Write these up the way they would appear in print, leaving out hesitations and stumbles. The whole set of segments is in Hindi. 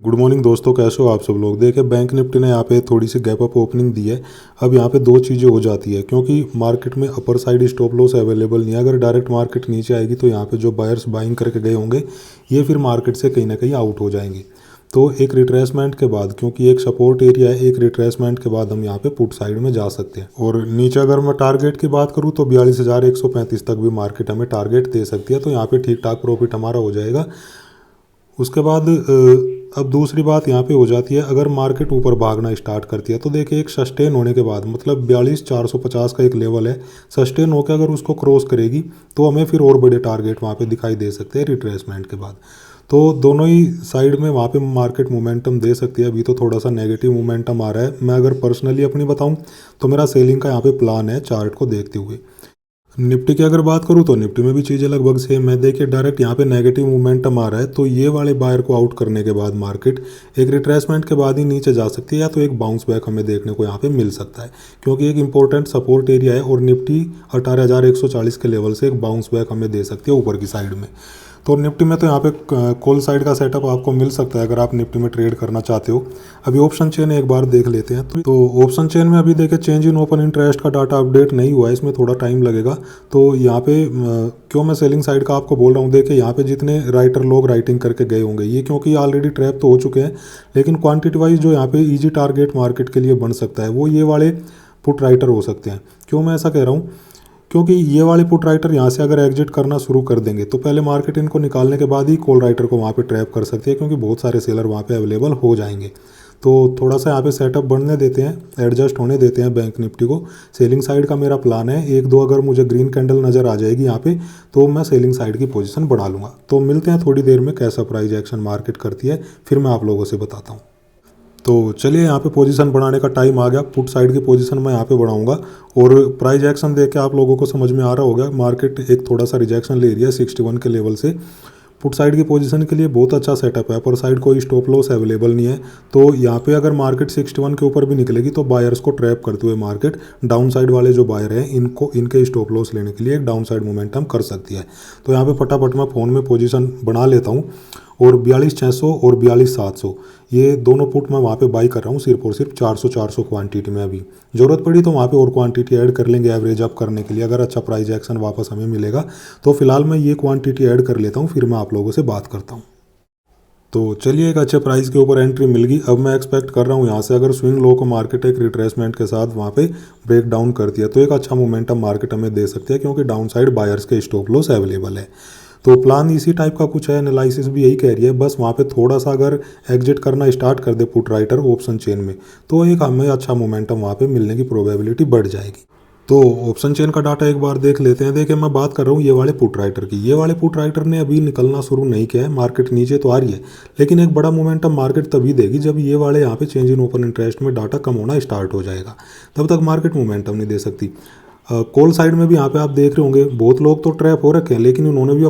गुड मॉर्निंग दोस्तों, कैसे हो आप सब लोग। देखें, बैंक निफ्टी ने यहाँ पे थोड़ी सी गैप अप ओपनिंग दी है। अब यहाँ पे दो चीज़ें हो जाती है, क्योंकि मार्केट में upper side stop loss available नहीं है। अगर डायरेक्ट मार्केट नीचे आएगी तो यहाँ पे जो बायर्स बाइंग करके गए होंगे ये फिर मार्केट से कहीं ना कहीं आउट हो जाएंगे। तो एक रिट्रेसमेंट के बाद, क्योंकि एक सपोर्ट एरिया है, एक रिट्रेसमेंट के बाद हम यहाँ पे पुट साइड में जा सकते हैं। और नीचे अगर मैं टारगेट की बात करूँ तो 42,135 तक भी मार्केट हमें टारगेट दे सकती है। तो यहाँ पे ठीक ठाक प्रॉफिट हमारा हो जाएगा। उसके बाद अब दूसरी बात यहाँ पे हो जाती है, अगर मार्केट ऊपर भागना स्टार्ट करती है तो देखिए एक सस्टेन होने के बाद, मतलब 42,450 का एक लेवल है, सस्टेन होकर अगर उसको क्रॉस करेगी तो हमें फिर और बड़े टारगेट वहाँ पे दिखाई दे सकते हैं रिट्रेसमेंट के बाद। तो दोनों ही साइड में वहाँ पे मार्केट मोमेंटम दे सकती है। अभी तो थोड़ा सा नेगेटिव मोमेंटम आ रहा है। मैं अगर पर्सनली अपनी बताऊँ तो मेरा सेलिंग का यहाँ पे प्लान है चार्ट को देखते हुए। निफ्टी की अगर बात करूँ तो निफ्टी में भी चीज़ें लगभग सेम है। देखिए डायरेक्ट यहाँ पे नेगेटिव मोमेंटम आ रहा है, तो ये वाले बायर को आउट करने के बाद मार्केट एक रिट्रेसमेंट के बाद ही नीचे जा सकती है, या तो एक बाउंस बैक हमें देखने को यहाँ पे मिल सकता है, क्योंकि एक इंपॉर्टेंट सपोर्ट एरिया है। और निफ्टी 18,140 के लेवल से एक बाउंस बैक हमें दे सकती है ऊपर की साइड में। तो निफ्टी में तो यहाँ पे कॉल साइड का सेटअप आपको मिल सकता है अगर आप निफ्टी में ट्रेड करना चाहते हो। अभी ऑप्शन चेन एक बार देख लेते हैं। तो ऑप्शन चेन में अभी देखिए चेंज इन ओपन इंटरेस्ट का डाटा अपडेट नहीं हुआ है, इसमें थोड़ा टाइम लगेगा। तो यहाँ पे क्यों मैं सेलिंग साइड का आपको बोल रहा हूँ, देखिए यहाँ पे जितने राइटर लोग राइटिंग करके गए होंगे ये क्योंकि ऑलरेडी ट्रैप तो हो चुके हैं, लेकिन क्वान्टिटी वाइज जो यहाँ पे ईजी टारगेट मार्केट के लिए बन सकता है वो ये वाले पुट राइटर हो सकते हैं। क्यों मैं ऐसा कह रहा हूँ, क्योंकि ये वाले पुट राइटर यहाँ से अगर एग्जिट करना शुरू कर देंगे तो पहले मार्केट इनको निकालने के बाद ही कॉल राइटर को वहाँ पे ट्रैप कर सकती है, क्योंकि बहुत सारे सेलर वहाँ पे अवेलेबल हो जाएंगे। तो थोड़ा सा यहाँ पे सेटअप बढ़ने देते हैं, एडजस्ट होने देते हैं बैंक निफ्टी को। सेलिंग साइड का मेरा प्लान है, एक दो अगर मुझे ग्रीन कैंडल नज़र आ जाएगी यहाँ पे तो मैं सेलिंग साइड की पोजीशन बढ़ा लूँगा। तो मिलते हैं थोड़ी देर में कैसा प्राइस एक्शन मार्केट करती है, फिर मैं आप लोगों से बताता हूँ। तो चलिए यहाँ पे पोजीशन बढ़ाने का टाइम आ गया। पुट साइड की पोजीशन मैं यहाँ पे बढ़ाऊंगा, और प्राइस एक्शन देख के आप लोगों को समझ में आ रहा होगा मार्केट एक थोड़ा सा रिजेक्शन ले रही है 61 के लेवल से। पुट साइड की पोजीशन के लिए बहुत अच्छा सेटअप है, पर साइड कोई स्टॉप लॉस अवेलेबल नहीं है। तो यहाँ पे अगर मार्केट 61 के ऊपर भी निकलेगी तो बायर्स को ट्रैप करते हुए मार्केट डाउन साइड वाले जो बायर हैं इनको इनके स्टॉप लॉस लेने के लिए एक डाउन साइड मोमेंटम कर सकती है। तो यहाँ पे फटाफट मैं फ़ोन में पोजीशन बना लेता हूँ, और 42,600 और 42,700 ये दोनों पुट मैं वहाँ पे बाई कर रहा हूँ सिर्फ और सिर्फ 400 क्वांटिटी में। अभी ज़रूरत पड़ी तो वहाँ पे और क्वांटिटी ऐड कर लेंगे एवरेज अप करने के लिए, अगर अच्छा प्राइस एक्शन वापस हमें मिलेगा। तो फिलहाल मैं ये क्वांटिटी ऐड कर लेता हूँ, फिर मैं आप लोगों से बात करता हूँ। तो चलिए एक अच्छे प्राइस के ऊपर एंट्री मिल गई। अब मैं एक्सपेक्ट कर रहा हूँ यहाँ से अगर स्विंग लो को मार्केट एक रिट्रेसमेंट के साथ वहाँ पे ब्रेक डाउन करती है तो एक अच्छा मोमेंटम मार्केट हमें दे सकती है, क्योंकि डाउन साइड बायर्स के स्टॉप लॉस अवेलेबल है। तो प्लान इसी टाइप का कुछ है, एनालिसिस भी यही कह रही है। बस वहाँ पे थोड़ा सा अगर एग्जिट करना स्टार्ट कर they put writer option chain में तो एक हमें अच्छा मोमेंटम वहाँ पे मिलने की प्रोबेबिलिटी बढ़ जाएगी। तो ऑप्शन चेन का डाटा एक बार देख लेते हैं। देखिए मैं बात कर रहा हूँ ये वाले पुट राइटर की। ये वाले पुट राइटर ने अभी निकलना शुरू नहीं किया है, मार्केट नीचे तो आ रही है, लेकिन एक बड़ा मोमेंटम मार्केट तभी देगी जब ये वाले यहाँ पे चेंज इन ओपन इंटरेस्ट में डाटा कम होना स्टार्ट हो जाएगा। तब तक मार्केट मोमेंटम नहीं दे सकती। कॉल साइड में भी यहाँ पे आप देख रहे होंगे बहुत लोग तो ट्रैप हो रखे हैं, लेकिन उन्होंने भी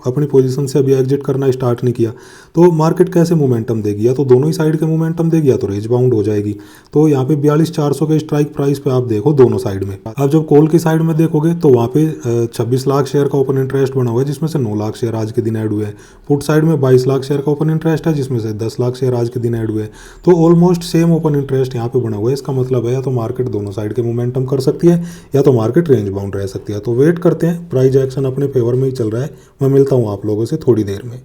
अपनी पोजीशन से अभी एग्जिट करना स्टार्ट नहीं किया। तो मार्केट कैसे मोमेंटम देगी, या तो दोनों ही साइड के मोमेंटम देगी या तो रेंज बाउंड हो जाएगी। तो यहाँ पे 42,400 के स्ट्राइक प्राइस पे आप देखो दोनों साइड में। अब जब कॉल की साइड में देखोगे तो वहाँ पे 26 लाख शेयर का ओपन इंटरेस्ट बना हुआ है, जिसमें से 9 लाख शेयर आज के दिन ऐड हुए हैं। पुट साइड में 22 लाख शेयर का ओपन इंटरेस्ट है, जिसमें से 10 लाख शेयर आज के दिन ऐड हुए हैं। तो ऑलमोस्ट सेम ओपन इंटरेस्ट यहाँ पे बना हुआ है। इसका मतलब है या तो मार्केट दोनों साइड के मोमेंटम कर सकती है या तो मार्केट रेंज बाउंड रह सकती है। तो वेट करते हैं, प्राइस एक्शन अपने फेवर में ही चल रहा है। मैं मिलता हूँ आप लोगों से थोड़ी देर में।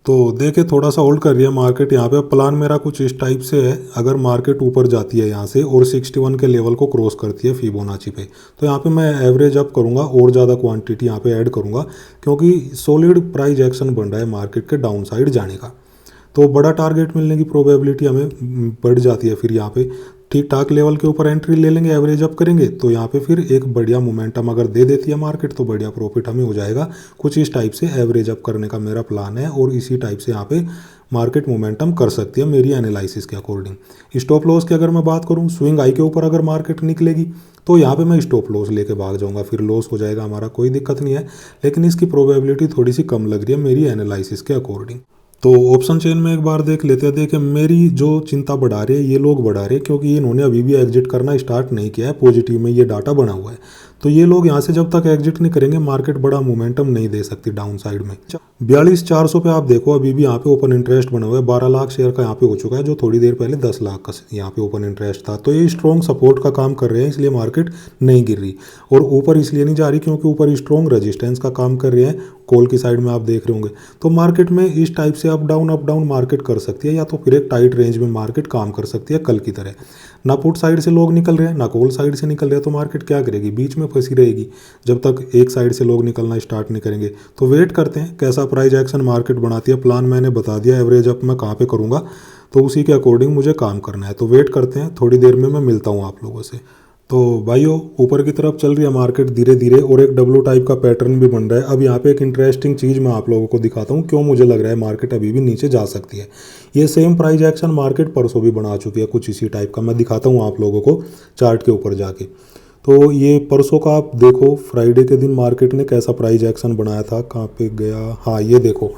तो देखिए थोड़ा सा होल्ड कर रही है मार्केट यहाँ पे। प्लान मेरा कुछ इस टाइप से है, अगर मार्केट ऊपर जाती है यहाँ से और 61 के लेवल को क्रॉस करती है फिबोनाची पे, तो यहाँ पे मैं एवरेज अप करूँगा और ज़्यादा क्वांटिटी यहाँ पे ऐड करूँगा, क्योंकि सॉलिड प्राइस एक्शन बन रहा है मार्केट के डाउन साइड जाने का। तो बड़ा टारगेट मिलने की प्रोबेबिलिटी हमें बढ़ जाती है। फिर यहाँ पे ठीक ठाक लेवल के ऊपर एंट्री ले लेंगे, एवरेज अप करेंगे तो यहाँ पे फिर एक बढ़िया मोमेंटम अगर दे देती है मार्केट तो बढ़िया प्रॉफिट हमें हो जाएगा। कुछ इस टाइप से एवरेज अप करने का मेरा प्लान है, और इसी टाइप से यहाँ पे मार्केट मोमेंटम कर सकती है मेरी एनालिसिस के अकॉर्डिंग। स्टॉप लॉस की अगर मैं बात करूँ, स्विंग हाई के ऊपर अगर मार्केट निकलेगी तो यहाँ पे मैं स्टॉप लॉस लेके भाग जाऊँगा, फिर लॉस हो जाएगा हमारा, कोई दिक्कत नहीं है, लेकिन इसकी प्रोबेबिलिटी थोड़ी सी कम लग रही है मेरी एनालिसिस के अकॉर्डिंग। तो ऑप्शन चेन में एक बार देख लेते हैं। देखिए मेरी जो चिंता बढ़ा रही है ये लोग बढ़ा रहे हैं, क्योंकि इन्होंने अभी भी एग्जिट करना स्टार्ट नहीं किया है। पॉजिटिव में ये डाटा बना हुआ है। तो ये लोग यहाँ से जब तक एग्जिट नहीं करेंगे मार्केट बड़ा मोमेंटम नहीं दे सकती डाउन साइड में। 42,400 पे आप देखो अभी भी यहाँ पे ओपन इंटरेस्ट बना हुआ है, 12 लाख शेयर का यहाँ पे हो चुका है, जो थोड़ी देर पहले 10 लाख का यहाँ पे ओपन इंटरेस्ट था। तो ये स्ट्रॉन्ग सपोर्ट का काम कर रहे हैं, इसलिए मार्केट नहीं गिर रही और ऊपर इसलिए नहीं जा रही क्योंकि ऊपर स्ट्रॉन्ग रेजिस्टेंस का काम कर रहे हैं। कॉल की साइड में आप देख रहे होंगे, तो मार्केट में इस टाइप से अप डाउन मार्केट कर सकती है, या तो फिर एक टाइट रेंज में मार्केट काम कर सकती है कल की तरह। ना पुट साइड से लोग निकल रहे हैं ना कॉल साइड से निकल रहे हैं, तो मार्केट क्या करेगी, बीच में फंसी रहेगी जब तक एक साइड से लोग निकलना स्टार्ट नहीं करेंगे। तो वेट करते हैं कैसा प्राइस एक्शन मार्केट बनाती है। प्लान मैंने बता दिया, एवरेज अप मैं कहाँ पे करूँगा, तो उसी के अकॉर्डिंग मुझे काम करना है। तो वेट करते हैं, थोड़ी देर में मैं मिलता हूँ आप लोगों से। तो भाइयों ऊपर की तरफ चल रही है मार्केट धीरे धीरे और एक डब्ल्यू टाइप का पैटर्न भी बन रहा है। अब यहाँ पे एक इंटरेस्टिंग चीज़ मैं आप लोगों को दिखाता हूँ क्यों मुझे लग रहा है मार्केट अभी भी नीचे जा सकती है। ये सेम प्राइस एक्शन मार्केट परसों भी बना चुकी है कुछ इसी टाइप का, मैं दिखाता हूँ आप लोगों को चार्ट के ऊपर जाके। तो ये परसों का आप देखो, फ्राइडे के दिन मार्केट ने कैसा प्राइस एक्शन बनाया था, कहाँ पे गया, हाँ ये देखो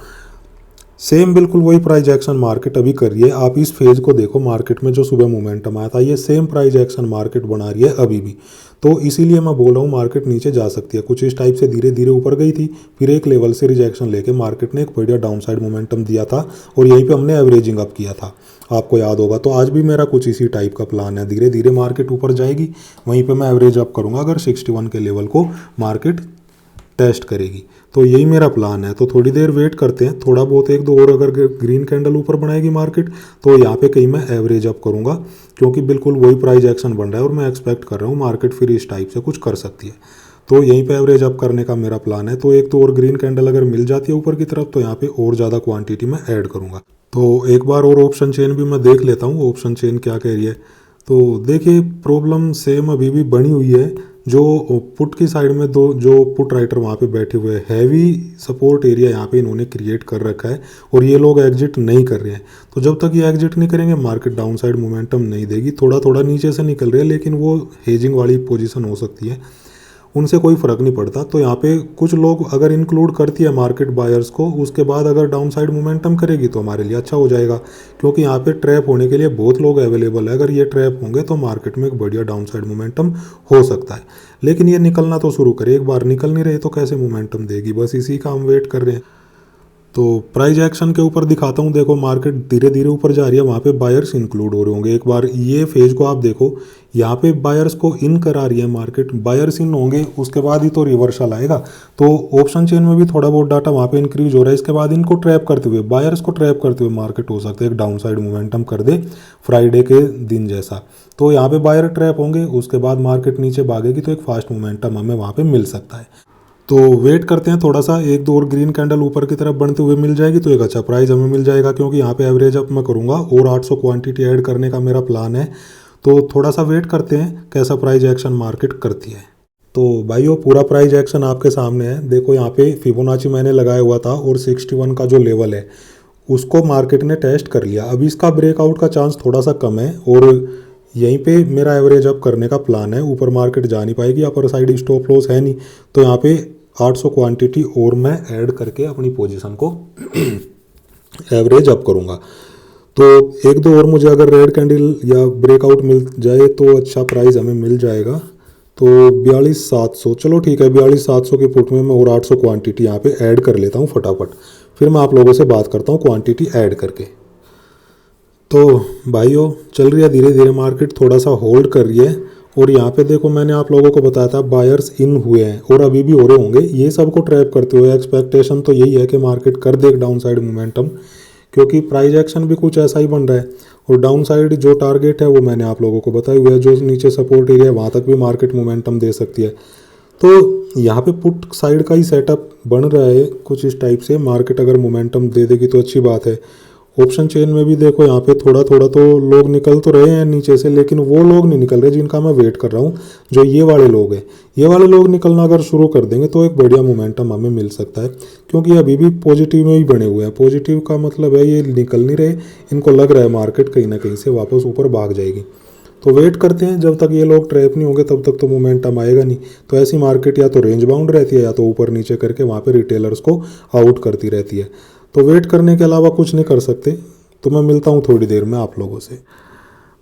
सेम बिल्कुल वही प्राइस एक्शन मार्केट अभी कर रही है। आप इस फेज को देखो मार्केट में जो सुबह मोमेंटम आया था, ये सेम प्राइस एक्शन मार्केट बना रही है अभी भी। तो इसीलिए मैं बोल रहा हूँ मार्केट नीचे जा सकती है। कुछ इस टाइप से धीरे धीरे ऊपर गई थी, फिर एक लेवल से रिजेक्शन लेके मार्केट ने एक बढ़िया डाउन साइड मोमेंटम दिया था और यहीं पे हमने एवरेजिंग अप किया था, आपको याद होगा। तो आज भी मेरा कुछ इसी टाइप का प्लान है, धीरे धीरे मार्केट ऊपर जाएगी, वहीं पर मैं एवरेज अप करूँगा अगर 61 के लेवल को मार्केट टेस्ट करेगी। तो यही मेरा प्लान है। तो थोड़ी देर वेट करते हैं, थोड़ा बहुत एक दो और अगर ग्रीन कैंडल ऊपर बनाएगी मार्केट तो यहाँ पे कहीं मैं एवरेज अप करूँगा, क्योंकि बिल्कुल वही प्राइस एक्शन बन रहा है और मैं एक्सपेक्ट कर रहा हूँ मार्केट फिर इस टाइप से कुछ कर सकती है। तो यहीं पे एवरेज अप करने का मेरा प्लान है। तो एक तो और ग्रीन कैंडल अगर मिल जाती है ऊपर की तरफ तो यहाँ पे और ज़्यादा क्वांटिटी में ऐड करूँगा। तो एक बार और ऑप्शन चेन भी मैं देख लेता हूँ, ऑप्शन चेन क्या कह रही है। तो देखिए प्रॉब्लम सेम अभी भी बनी हुई है। जो पुट की साइड में दो जो पुट राइटर वहाँ पे बैठे हुए हैं, हैवी सपोर्ट एरिया यहाँ पे इन्होंने क्रिएट कर रखा है और ये लोग एग्जिट नहीं कर रहे हैं। तो जब तक ये एग्जिट नहीं करेंगे मार्केट डाउन साइड मोमेंटम नहीं देगी। थोड़ा थोड़ा नीचे से निकल रहे हैं लेकिन वो हेजिंग वाली पोजीशन हो सकती है, उनसे कोई फ़र्क नहीं पड़ता। तो यहाँ पे कुछ लोग अगर इंक्लूड करती है मार्केट बायर्स को, उसके बाद अगर डाउन साइड मोमेंटम करेगी तो हमारे लिए अच्छा हो जाएगा, क्योंकि यहाँ पे ट्रैप होने के लिए बहुत लोग अवेलेबल है। अगर ये ट्रैप होंगे तो मार्केट में एक बढ़िया डाउन साइड मोमेंटम हो सकता है, लेकिन ये निकलना तो शुरू करे। एक बार निकल नहीं रहे तो कैसे मोमेंटम देगी, बस इसी का हम वेट कर रहे हैं। तो प्राइस एक्शन के ऊपर दिखाता हूँ, देखो मार्केट धीरे धीरे ऊपर जा रही है, वहाँ पे बायर्स इंक्लूड हो रहे होंगे। एक बार ये फेज को आप देखो, यहाँ पे बायर्स को इन करा रही है मार्केट, बायर्स इन होंगे उसके बाद ही तो रिवर्सल आएगा। तो ऑप्शन चेन में भी थोड़ा बहुत डाटा वहाँ पे इंक्रीज हो रहा है, इसके बाद इनको ट्रैप करते हुए, बायर्स को ट्रैप करते हुए मार्केट हो सकता है एक डाउन साइड मोमेंटम कर दे फ्राइडे के दिन जैसा। तो यहाँ पे बायर ट्रैप होंगे, उसके बाद मार्केट नीचे भागेगी तो एक फास्ट मोमेंटम हमें वहाँ पे मिल सकता है। तो वेट करते हैं थोड़ा सा, एक दो और ग्रीन कैंडल ऊपर की तरफ बनते हुए मिल जाएगी तो एक अच्छा प्राइस हमें मिल जाएगा, क्योंकि यहाँ पे एवरेज अप मैं करूँगा और 800 क्वांटिटी ऐड करने का मेरा प्लान है। तो थोड़ा सा वेट करते हैं कैसा प्राइस एक्शन मार्केट करती है। तो भाइयों पूरा प्राइस एक्शन आपके सामने है, देखो यहाँ पे फिबोनाची मैंने लगाया हुआ था और 61 का जो लेवल है उसको मार्केट ने टेस्ट कर लिया। अभी इसका ब्रेकआउट का चांस थोड़ा सा कम है और यहीं पे मेरा एवरेज अप करने का प्लान है। ऊपर मार्केट जा नहीं पाएगी, अपर साइड स्टॉप लॉस है नहीं, तो यहाँ पे 800 क्वांटिटी और मैं ऐड करके अपनी पोजीशन को एवरेज अप करूँगा। तो एक दो और मुझे अगर रेड कैंडल या ब्रेकआउट मिल जाए तो अच्छा प्राइस हमें मिल जाएगा। तो 42,700, चलो ठीक है 42,700 के पुट में मैं और 800 क्वांटिटी यहाँ पे ऐड कर लेता हूँ फटाफट, फिर मैं आप लोगों से बात करता हूँ क्वांटिटी ऐड करके। तो भाइयों चल रही है धीरे धीरे मार्केट, थोड़ा सा होल्ड कर रही है और यहाँ पे देखो मैंने आप लोगों को बताया था बायर्स इन हुए हैं और अभी भी हो रहे होंगे। ये सबको ट्रैप करते हुए एक्सपेक्टेशन तो यही है कि मार्केट कर दे एक डाउन साइड मोमेंटम, क्योंकि प्राइस एक्शन भी कुछ ऐसा ही बन रहा है। और डाउन साइड जो टारगेट है वो मैंने आप लोगों को बताया हुआ है, जो नीचे सपोर्ट एरिया है वहाँ तक भी मार्केट मोमेंटम दे सकती है। तो यहाँ पे पुट साइड का ही सेटअप बन रहा है कुछ इस टाइप से, मार्केट अगर मोमेंटम दे देगी तो अच्छी बात है। ऑप्शन चेन में भी देखो यहाँ पे थोड़ा थोड़ा तो लोग निकल तो रहे हैं नीचे से, लेकिन वो लोग नहीं निकल रहे जिनका मैं वेट कर रहा हूँ, जो ये वाले लोग हैं। ये वाले लोग निकलना अगर शुरू कर देंगे तो एक बढ़िया मोमेंटम हमें मिल सकता है, क्योंकि अभी भी पॉजिटिव में ही बने हुए हैं। पॉजिटिव का मतलब है ये निकल नहीं रहे, इनको लग रहा है मार्केट कहीं ना कहीं से वापस ऊपर भाग जाएगी। तो वेट करते हैं, जब तक ये लोग ट्रैप नहीं होंगे तब तक तो मोमेंटम आएगा नहीं। तो ऐसी मार्केट या तो रेंज बाउंड रहती है या तो ऊपर नीचे करके वहाँ पे रिटेलर्स को आउट करती रहती है। तो वेट करने के अलावा कुछ नहीं कर सकते। तो मैं मिलता हूँ थोड़ी देर में आप लोगों से।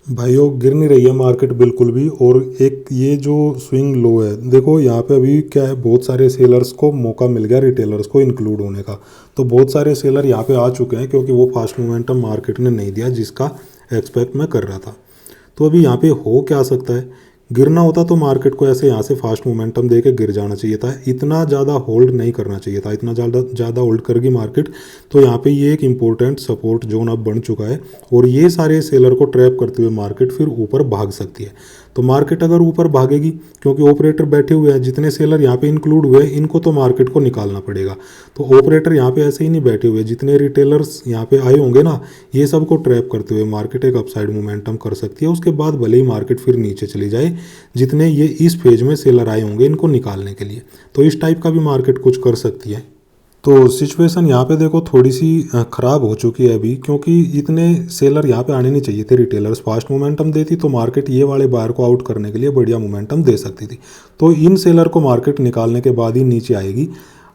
भाइयों गिर नहीं रही है मार्केट बिल्कुल भी। और एक ये जो स्विंग लो है, देखो यहाँ पे अभी क्या है, बहुत सारे सेलर्स को मौका मिल गया रिटेलर्स को इंक्लूड होने का। तो बहुत सारे सेलर यहाँ पे आ चुके हैं क्योंकि वो फास्ट मोमेंटम मार्केट ने नहीं दिया जिसका एक्सपेक्ट मैं कर रहा था। तो अभी यहाँ पे हो क्या सकता है, गिरना होता तो मार्केट को ऐसे यहाँ से फास्ट मोमेंटम दे के गिर जाना चाहिए था, इतना ज़्यादा होल्ड नहीं करना चाहिए था। इतना ज़्यादा होल्ड करेगी मार्केट तो यहाँ पे ये एक इम्पोर्टेंट सपोर्ट जोन अब बन चुका है और ये सारे सेलर को ट्रैप करते हुए मार्केट फिर ऊपर भाग सकती है। तो मार्केट अगर ऊपर भागेगी, क्योंकि ऑपरेटर बैठे हुए हैं, जितने सेलर यहाँ पे इंक्लूड हुए हैं इनको तो मार्केट को निकालना पड़ेगा। तो ऑपरेटर यहाँ पे ऐसे ही नहीं बैठे हुए, जितने रिटेलर्स यहाँ पे आए होंगे ना, ये सबको ट्रैप करते हुए मार्केट एक अपसाइड मोमेंटम कर सकती है। उसके बाद भले ही मार्केट फिर नीचे चली जाए, जितने ये इस फेज में सेलर आए होंगे इनको निकालने के लिए, तो इस टाइप का भी मार्केट कुछ कर सकती है। तो सिचुएशन यहाँ पे देखो थोड़ी सी ख़राब हो चुकी है अभी, क्योंकि इतने सेलर यहाँ पे आने नहीं चाहिए थे। रिटेलर्स फास्ट मोमेंटम देती तो मार्केट ये वाले बायर को आउट करने के लिए बढ़िया मोमेंटम दे सकती थी। तो इन सेलर को मार्केट निकालने के बाद ही नीचे आएगी।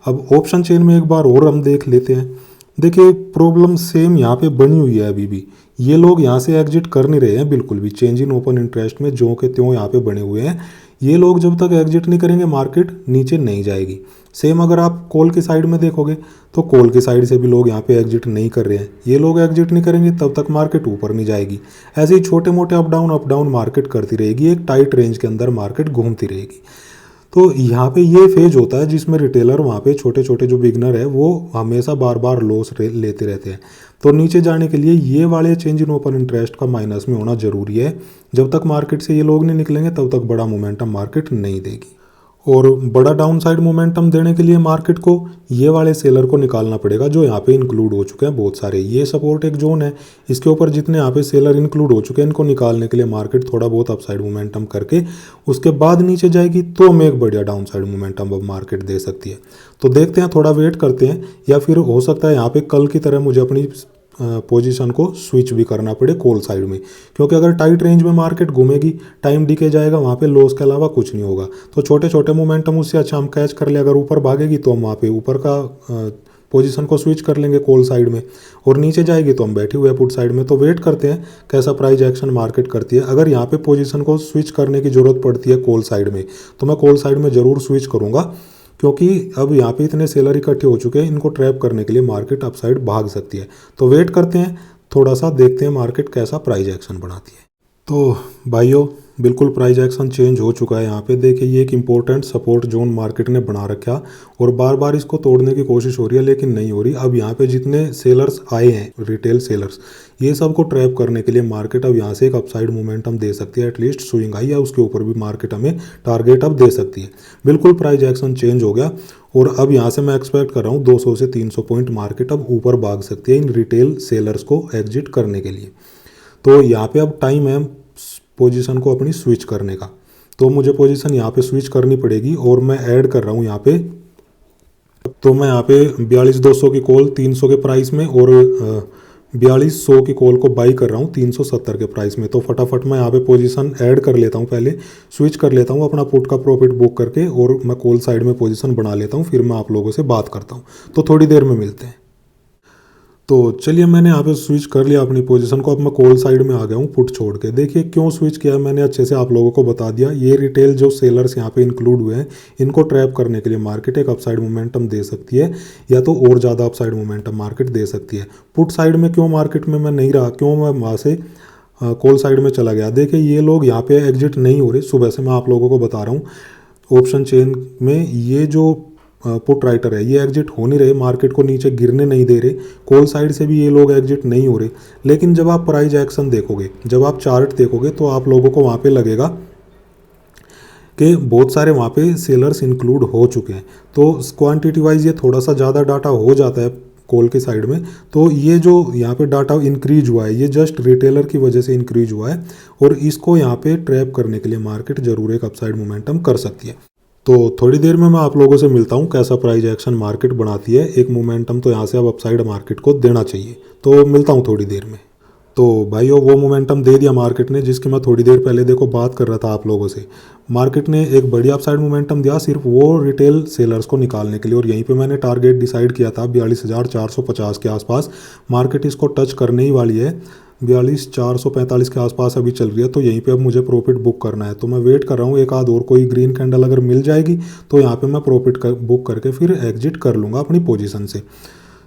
अब ऑप्शन चेन में एक बार और हम देख लेते हैं। देखिए प्रॉब्लम सेम यहाँ पे बनी हुई है अभी भी। ये लोग यहाँ से एग्जिट कर नहीं रहे हैं बिल्कुल भी, चेंज इन ओपन इंटरेस्ट में जो के त्यों यहाँ पे बने हुए हैं। ये लोग जब तक एग्जिट नहीं करेंगे मार्केट नीचे नहीं जाएगी। सेम अगर आप कॉल की साइड में देखोगे तो कॉल की साइड से भी लोग यहाँ पे एग्जिट नहीं कर रहे हैं। ये लोग एग्जिट नहीं करेंगे तब तक मार्केट ऊपर नहीं जाएगी। ऐसे ही छोटे मोटे अप डाउन मार्केट करती रहेगी, एक टाइट रेंज के अंदर मार्केट घूमती रहेगी। तो यहाँ पे ये फेज होता है जिसमें रिटेलर वहाँ पे छोटे छोटे जो बिगनर है वो हमेशा बार बार लॉस लेते रहते हैं। तो नीचे जाने के लिए ये वाले चेंज इन ओपन इंटरेस्ट का माइनस में होना जरूरी है। जब तक मार्केट से ये लोग नहीं निकलेंगे तब तक बड़ा मोमेंटम मार्केट नहीं देगी। और बड़ा डाउन साइड मोमेंटम देने के लिए मार्केट को ये वाले सेलर को निकालना पड़ेगा जो यहाँ पे इंक्लूड हो चुके हैं बहुत सारे। ये सपोर्ट एक जोन है, इसके ऊपर जितने यहाँ पे सेलर इंक्लूड हो चुके हैं इनको निकालने के लिए मार्केट थोड़ा बहुत अपसाइड मोमेंटम करके उसके बाद नीचे जाएगी तो हमें एक बढ़िया डाउन साइड मोमेंटम अब मार्केट दे सकती है। तो देखते हैं, थोड़ा वेट करते हैं, या फिर हो सकता है यहाँ पे कल की तरह मुझे अपनी पोजीशन को स्विच भी करना पड़े कॉल साइड में, क्योंकि अगर टाइट रेंज में मार्केट घूमेगी टाइम डीके जाएगा, वहाँ पे लॉस के अलावा कुछ नहीं होगा। तो छोटे छोटे मोमेंटम उससे अच्छा हम कैच कर ले, अगर ऊपर भागेगी तो हम वहाँ पे ऊपर का पोजीशन को स्विच कर लेंगे कॉल साइड में, और नीचे जाएगी तो हम बैठे हुए पुट साइड में। तो वेट करते हैं कैसा प्राइस एक्शन मार्केट करती है। अगर यहाँ पे पोजीशन को स्विच करने की ज़रूरत पड़ती है कॉल साइड में तो मैं कॉल साइड में ज़रूर स्विच करूँगा, क्योंकि अब यहाँ पे इतने सेलर इकट्ठे हो चुके हैं, इनको ट्रैप करने के लिए मार्केट अपसाइड भाग सकती है। तो वेट करते हैं, थोड़ा सा देखते हैं मार्केट कैसा प्राइस एक्शन बनाती है। तो भाइयों बिल्कुल प्राइस एक्शन चेंज हो चुका है। यहाँ पे देखिए ये एक इम्पोर्टेंट सपोर्ट जोन मार्केट ने बना रखा और बार बार इसको तोड़ने की कोशिश हो रही है लेकिन नहीं हो रही। अब यहाँ पे जितने सेलर्स आए हैं रिटेल सेलर्स, ये सब को ट्रैप करने के लिए मार्केट अब यहाँ से एक अपसाइड मोमेंटम दे सकती है। एटलीस्ट स्विंग आई है उसके ऊपर भी मार्केट हमें टारगेट अब दे सकती है। बिल्कुल प्राइस एक्शन चेंज हो गया और अब यहाँ से मैं एक्सपेक्ट कर रहा हूँ 200 से 300 पॉइंट मार्केट अब ऊपर भाग सकती है इन रिटेल सेलर्स को एग्जिट करने के लिए। तो यहाँ पे अब टाइम है पोजीशन को अपनी स्विच करने का। तो मुझे पोजीशन यहाँ पे स्विच करनी पड़ेगी और मैं ऐड कर रहा हूँ यहाँ पे। तो मैं यहाँ पे 42,200 की कॉल 300 के प्राइस में और 4200 की कॉल को बाई कर रहा हूँ 370 के प्राइस में। तो फटाफट मैं यहाँ पे पोजीशन ऐड कर लेता हूँ, पहले स्विच कर लेता हूँ अपना पुट का प्रॉफिट बुक करके और मैं कॉल साइड में पोजीशन बना लेता हूँ, फिर मैं आप लोगों से बात करता हूँ। तो थोड़ी देर में मिलते हैं। तो चलिए मैंने यहाँ पे स्विच कर लिया अपनी पोजीशन को। अब मैं कॉल साइड में आ गया हूँ पुट छोड़ के। देखिए क्यों स्विच किया मैंने अच्छे से आप लोगों को बता दिया। ये रिटेल जो सेलर्स यहाँ पे इंक्लूड हुए हैं इनको ट्रैप करने के लिए मार्केट एक अपसाइड मोमेंटम दे सकती है या तो और ज़्यादा अपसाइड मोमेंटम मार्केट दे सकती है। पुट साइड में क्यों मार्केट में मैं नहीं रहा, क्यों मैं वहाँ से कॉल साइड में चला गया। देखिए ये लोग यहाँ पे एग्जिट नहीं हो रहे, सुबह से मैं आप लोगों को बता रहा हूँ। ऑप्शन चेन में ये जो पुट राइटर है ये एग्जिट हो नहीं रहे, मार्केट को नीचे गिरने नहीं दे रहे। कॉल साइड से भी ये लोग एग्जिट नहीं हो रहे। लेकिन जब आप प्राइस एक्शन देखोगे, जब आप चार्ट देखोगे तो आप लोगों को वहाँ पे लगेगा कि बहुत सारे वहाँ पे सेलर्स इंक्लूड हो चुके हैं। तो क्वांटिटी वाइज ये थोड़ा सा ज़्यादा डाटा हो जाता है कॉल के साइड में। तो ये जो यहाँ पे डाटा इंक्रीज हुआ है ये जस्ट रिटेलर की वजह से इंक्रीज हुआ है और इसको यहाँ पे ट्रैप करने के लिए मार्केट जरूर एक अपसाइड मोमेंटम कर सकती है। तो थोड़ी देर में मैं आप लोगों से मिलता हूँ कैसा प्राइस एक्शन मार्केट बनाती है। एक मोमेंटम तो यहाँ से अब अपसाइड मार्केट को देना चाहिए, तो मिलता हूँ थोड़ी देर में। तो भाइयों वो मोमेंटम दे दिया मार्केट ने जिसकी मैं थोड़ी देर पहले देखो बात कर रहा था आप लोगों से। मार्केट ने एक बढ़िया अपसाइड मोमेंटम दिया सिर्फ वो रिटेल सेलर्स को निकालने के लिए, और यहीं पे मैंने टारगेट डिसाइड किया था 42,450 के आसपास। मार्केट इसको टच करने ही वाली है। 42,445 के आसपास अभी चल रही है, तो यहीं पे अब मुझे प्रॉफिट बुक करना है। तो मैं वेट कर रहा हूँ एक आध और कोई ग्रीन कैंडल अगर मिल जाएगी तो यहाँ पे मैं प्रॉफिट बुक करके फिर एग्जिट कर लूँगा अपनी पोजीशन से।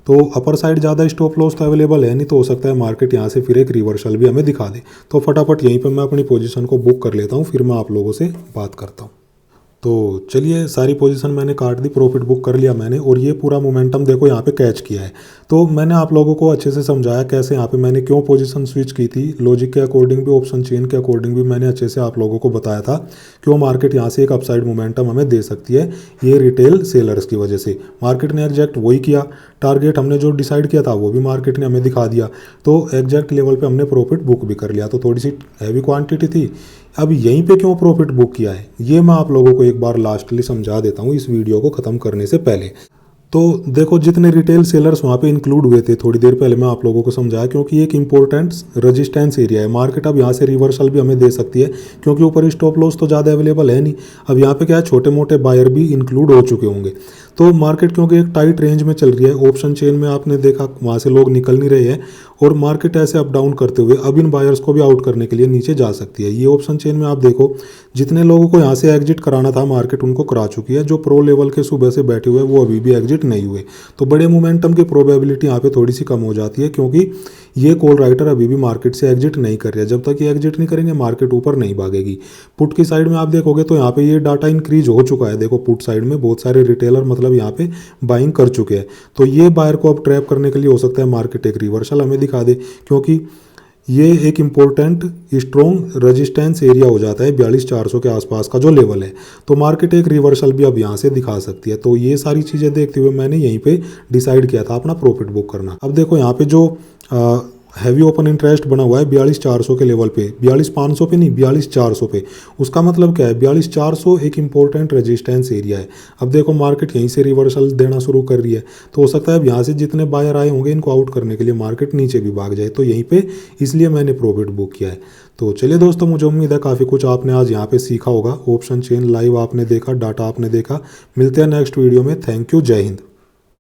तो अपर साइड ज़्यादा स्टॉप लॉस तो अवेलेबल है नहीं, तो हो सकता है मार्केट यहाँ से फिर एक रिवर्सल भी हमें दिखा दे। तो फटाफट यहीं पर मैं अपनी पोजीशन को बुक कर लेता हूँ, फिर मैं आप लोगों से बात करता हूँ। तो चलिए, सारी पोजीशन मैंने काट दी, प्रॉफिट बुक कर लिया मैंने, और ये पूरा मोमेंटम देखो यहाँ पे कैच किया है। तो मैंने आप लोगों को अच्छे से समझाया कैसे यहाँ पे मैंने क्यों पोजीशन स्विच की थी, लॉजिक के अकॉर्डिंग भी, ऑप्शन चेन के अकॉर्डिंग भी मैंने अच्छे से आप लोगों को बताया था क्यों मार्केट यहाँ से एक अपसाइड मोमेंटम हमें दे सकती है, ये रिटेल सेलर्स की वजह से। मार्केट ने एग्जैक्ट वही किया, टारगेट हमने जो डिसाइड किया था वो भी मार्केट ने हमें दिखा दिया, तो एग्जैक्ट लेवल पे हमने प्रॉफिट बुक भी कर लिया। तो थोड़ी सी हैवी क्वांटिटी थी। अब यहीं पे क्यों प्रॉफिट बुक किया है ये मैं आप लोगों को एक बार लास्टली समझा देता हूँ इस वीडियो को ख़त्म करने से पहले। तो देखो, जितने रिटेल सेलर्स वहाँ पे इंक्लूड हुए थे थोड़ी देर पहले मैं आप लोगों को समझाया, क्योंकि एक इंपॉर्टेंट रेजिस्टेंस एरिया है। मार्केट अब यहाँ से रिवर्सल भी हमें दे सकती है, क्योंकि ऊपर स्टॉप लॉस तो ज़्यादा अवेलेबल है नहीं। अब यहाँ पे क्या है, छोटे मोटे बायर भी इंक्लूड हो चुके होंगे। तो मार्केट क्योंकि एक टाइट रेंज में चल रही है, ऑप्शन चेन में आपने देखा वहाँ से लोग निकल नहीं रहे हैं, और मार्केट ऐसे अप डाउन करते हुए अब इन बायर्स को भी आउट करने के लिए नीचे जा सकती है। ये ऑप्शन चेन में आप देखो, जितने लोगों को यहाँ से एग्जिट कराना था मार्केट उनको करा चुकी है। जो प्रो लेवल के सुबह से बैठे हुए वो अभी भी एग्जिट नहीं हुए। तो बड़े मोमेंटम की प्रोबेबिलिटी यहाँ पे थोड़ी सी कम हो जाती है, क्योंकि ये कॉल राइटर अभी भी मार्केट से एग्जिट नहीं कर रहे हैं। जब तक ये एग्जिट नहीं करेंगे मार्केट ऊपर नहीं भागेगी। पुट की साइड में आप देखोगे तो यहाँ पे ये डाटा इंक्रीज हो चुका है। देखो, पुट साइड में बहुत सारे रिटेलर मतलब यहाँ पे बाइंग कर चुके हैं। तो ये बायर को अब ट्रैप करने के लिए हो सकता है मार्केट एक रिवर्सल हमें दिखा दे, क्योंकि ये एक इम्पोर्टेंट स्ट्रॉन्ग रेजिस्टेंस एरिया हो जाता है 42,400 के आसपास का जो लेवल है। तो मार्केट एक रिवर्सल भी अब यहाँ से दिखा सकती है। तो ये सारी चीज़ें देखते हुए मैंने यहीं पे डिसाइड किया था अपना प्रॉफिट बुक करना। अब देखो, यहाँ पे जो हैवी ओपन इंटरेस्ट बना हुआ है 42,400 के लेवल पे, 42,500 पे नहीं, 42,400 पे। उसका मतलब क्या है, 42,400 एक इंपॉर्टेंट रेजिस्टेंस एरिया है। अब देखो, मार्केट यहीं से रिवर्सल देना शुरू कर रही है, तो हो सकता है अब यहाँ से जितने बायर आए होंगे इनको आउट करने के लिए मार्केट नीचे भी भाग जाए। तो यहीं पे इसलिए मैंने प्रॉफिट बुक किया है। तो चलिए दोस्तों, मुझे उम्मीद है काफ़ी कुछ आपने आज यहाँ पे सीखा होगा। ऑप्शन चेन लाइव आपने देखा, डाटा आपने देखा। मिलते हैं नेक्स्ट वीडियो में। थैंक यू, जय हिंद।